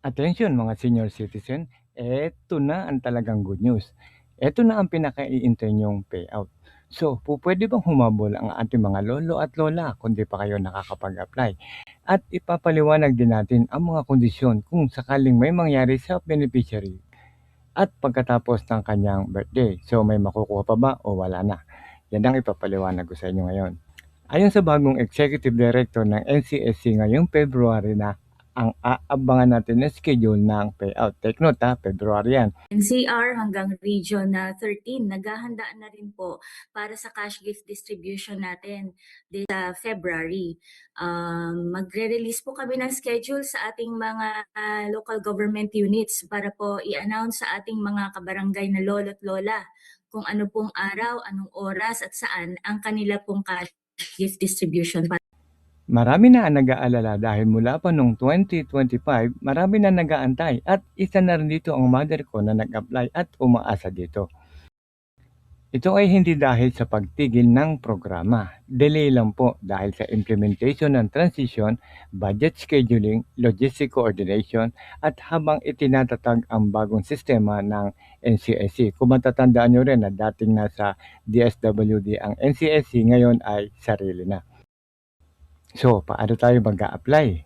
Attention mga senior citizen, eto na ang talagang good news. Eto na ang pinaka-iintay niyong payout. So, pwede bang humabol ang ating mga lolo at lola kung di pa kayo nakakapag-apply? At ipapaliwanag din natin ang mga kondisyon kung sakaling may mangyari sa beneficiary at pagkatapos ng kanyang birthday. So, may makukuha pa ba o wala na? Yan ang ipapaliwanag ko sa inyo ngayon. Ayon sa bagong Executive Director ng NCSC ngayong February na ang aabangan natin na schedule ng payout. Take note ha, February yan. NCR hanggang Region na 13, naghahanda na rin po para sa cash gift distribution natin sa February. Magre-release po kami ng schedule sa ating mga local government units para po i-announce sa ating mga kabarangay na lolo at lola kung ano pong araw, anong oras at saan ang kanila pong cash gift distribution. Marami na ang nag-aalala dahil mula pa noong 2025, marami na nag-aantay at isa na rin dito ang mother ko na nag-apply at umaasa dito. Ito ay hindi dahil sa pagtigil ng programa. Delay lang po dahil sa implementation ng transition, budget scheduling, logistic coordination at habang itinatatag ang bagong sistema ng NCSC. Kung matatandaan nyo rin na dating nasa DSWD ang NCSC, ngayon ay sarili na. So, paano tayo mag-a-apply?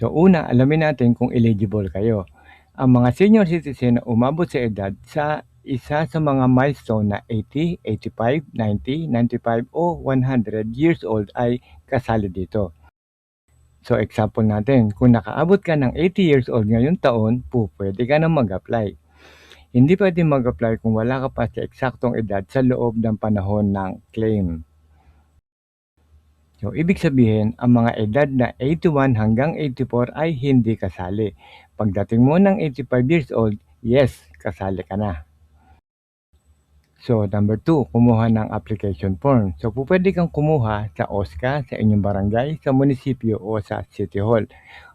So, una, alamin natin kung eligible kayo. Ang mga senior citizen na umabot sa edad sa isa sa mga milestone na 80, 85, 90, 95 o 100 years old ay kasali dito. So, example natin, kung nakaabot ka ng 80 years old ngayong taon, pwede ka na mag-apply. Hindi pwede mag-apply kung wala ka pa sa eksaktong edad sa loob ng panahon ng claim. So, ibig sabihin, ang mga edad na 81 hanggang 84 ay hindi kasali. Pagdating mo ng 85 years old, yes, kasali ka na. So, number 2, kumuha ng application form. So, pwede kang kumuha sa OSCA, sa inyong barangay, sa munisipyo o sa City Hall.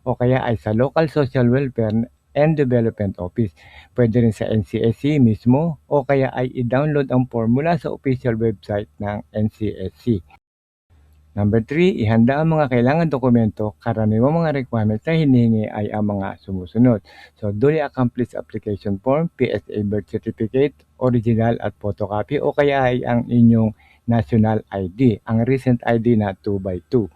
O kaya ay sa Local Social Welfare and Development Office. Pwede rin sa NCSC mismo o kaya ay i-download ang form mula sa official website ng NCSC. Number 3, ihanda ang mga kailangan dokumento. Karaniwang mga requirements na hinihingi ay ang mga sumusunod. So, duly accomplished application form, PSA birth certificate, original at photocopy o kaya ay ang inyong national ID, ang recent ID na 2x2.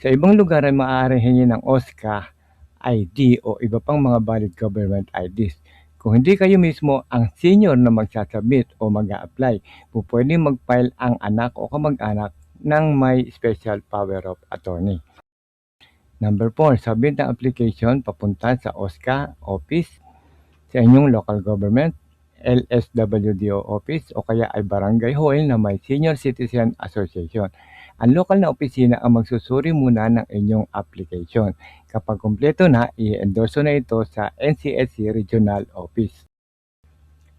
Sa ibang lugar ay maaaring hingi ng OSCA ID o iba pang mga valid government IDs. Kung hindi kayo mismo ang senior na magsasubmit o mag-a-apply, pwede mag-file ang anak o kamag-anak ng may special power of attorney. Number 4, submit ang application papunta sa OSCA office, sa inyong local government, LSWDO office o kaya ay barangay hall na may senior citizen association. Ang lokal na opisina ang magsusuri muna ng inyong application. Kapag kumpleto na, i-endorso na ito sa NCSC Regional Office.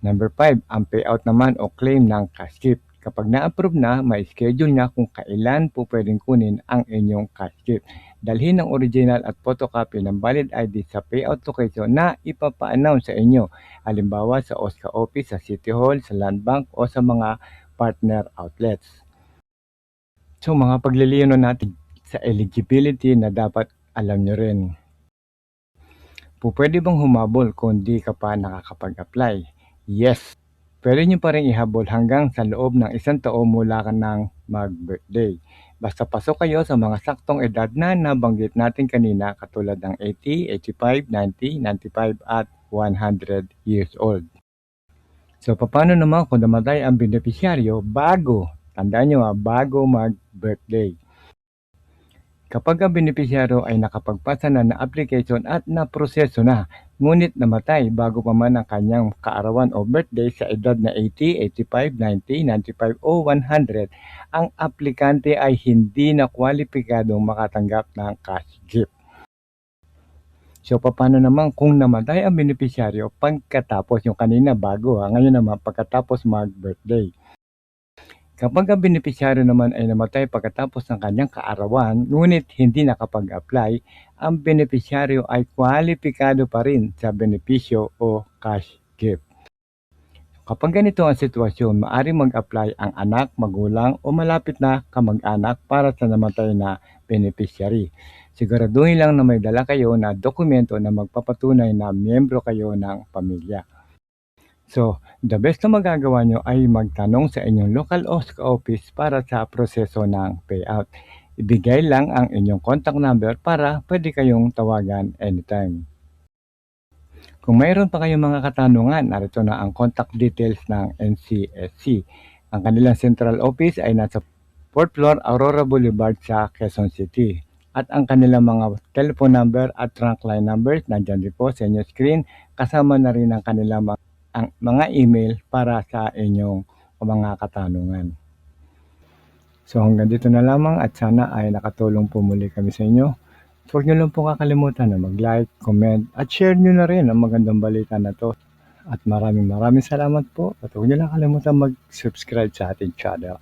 Number 5, ang payout naman o claim ng cash gift. Kapag na-approve na, may schedule na kung kailan po pwedeng kunin ang inyong cash gift. Dalhin ang original at photocopy ng valid ID sa payout location na ipapa-announce sa inyo. Halimbawa sa OSCA office, sa City Hall, sa Land Bank o sa mga partner outlets. So mga pagliliwanag natin sa eligibility na dapat alam nyo rin. Pwede bang humabol kung di ka pa nakakapag-apply? Yes. Pwede nyo pa rin ihabol hanggang sa loob ng isang taon mula ka ng mag-birthday. Basta pasok kayo sa mga saktong edad na nabanggit natin kanina katulad ng 80, 85, 90, 95 at 100 years old. So paano naman kung namatay ang benepisyaryo bago, tandaan nyo bago mag-birthday? Kapag ang benepisyaryo ay nakapagpasa na ng application at naproseso na, ngunit namatay bago pa man ang kanyang kaarawan o birthday sa edad na 80, 85, 90, 95 o 100, ang aplikante ay hindi na kwalipikadong makatanggap ng cash gift. So, paano naman kung namatay ang benepisyaryo pagkatapos yung kanina bago, ngayon naman pagkatapos mag-birthday? Kapag ang benepisyaryo naman ay namatay pagkatapos ng kanyang kaarawan, ngunit hindi nakapag-apply, ang benepisyaryo ay kwalipikado pa rin sa benepisyo o cash gift. Kapag ganito ang sitwasyon, maaaring mag-apply ang anak, magulang o malapit na kamag-anak para sa namatay na beneficiary. Siguraduhin lang na may dala kayo na dokumento na magpapatunay na miyembro kayo ng pamilya. So, the best na magagawa nyo ay magtanong sa inyong local OSC office para sa proseso ng payout. Ibigay lang ang inyong contact number para pwede kayong tawagan anytime. Kung mayroon pa kayong mga katanungan, narito na ang contact details ng NCSC. Ang kanilang central office ay nasa 4th floor Aurora Boulevard sa Quezon City. At ang kanilang mga telephone number at trunk line numbers nandyan din po sa inyong screen. Kasama na rin ang kanilang mga email para sa inyong mga katanungan. So hanggang dito na lamang at sana ay nakatulong po muli kami sa inyo. Huwag nyo lang po kakalimutan na mag-like, comment at share nyo na rin ang magandang balita na to. At maraming salamat po at huwag nyo lang kalimutan mag-subscribe sa ating channel.